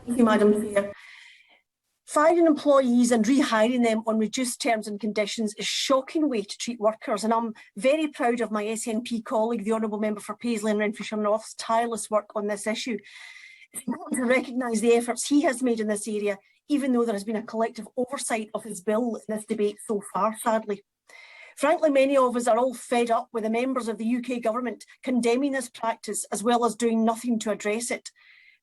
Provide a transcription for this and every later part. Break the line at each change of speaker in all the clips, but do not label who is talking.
Thank you, Madam Chair. Firing employees and rehiring them on reduced terms and conditions is a shocking way to treat workers, and I'm very proud of my SNP colleague, the Honourable Member for Paisley and Renfrewshire North's tireless work on this issue. It's important to recognise the efforts he has made in this area, even though there has been a collective oversight of his bill in this debate so far, sadly. Frankly, many of us are all fed up with the members of the UK government condemning this practice as well as doing nothing to address it.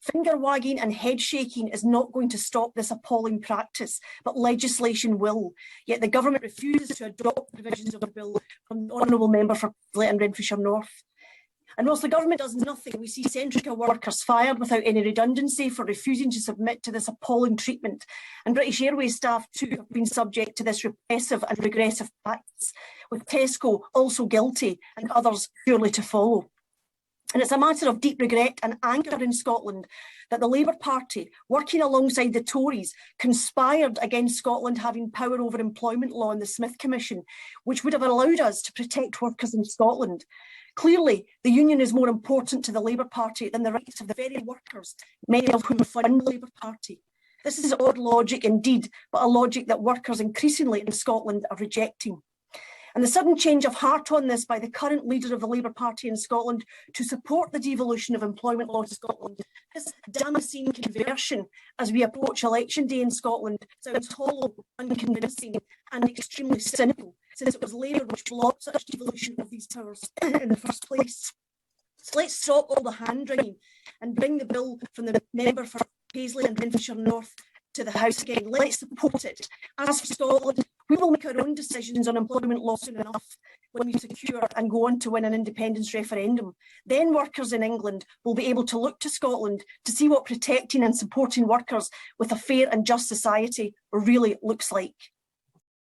Finger wagging and head shaking is not going to stop this appalling practice, but legislation will. Yet the government refuses to adopt provisions of the bill from the Honourable Member for Paisley and Renfrewshire North. And whilst the government does nothing, we see Centrica workers fired without any redundancy for refusing to submit to this appalling treatment. And British Airways staff too have been subject to this repressive and regressive practice, with Tesco also guilty and others surely to follow. And it's a matter of deep regret and anger in Scotland that the Labour Party, working alongside the Tories, conspired against Scotland having power over employment law in the Smith Commission, which would have allowed us to protect workers in Scotland. Clearly, the union is more important to the Labour Party than the rights of the very workers, many of whom fund the Labour Party. This is odd logic indeed, but a logic that workers increasingly in Scotland are rejecting. And the sudden change of heart on this by the current leader of the Labour Party in Scotland to support the devolution of employment law to Scotland, this Damascene conversion as we approach election day in Scotland sounds hollow, unconvincing and extremely cynical, since it was Labour which blocked such devolution of these powers in the first place. So let's stop all the hand-wringing and bring the bill from the member for Paisley and Renfrewshire North to the House again. Let's support it. As for Scotland, we will make our own decisions on employment law soon enough when we secure and go on to win an independence referendum. Then workers in England will be able to look to Scotland to see what protecting and supporting workers with a fair and just society really looks like.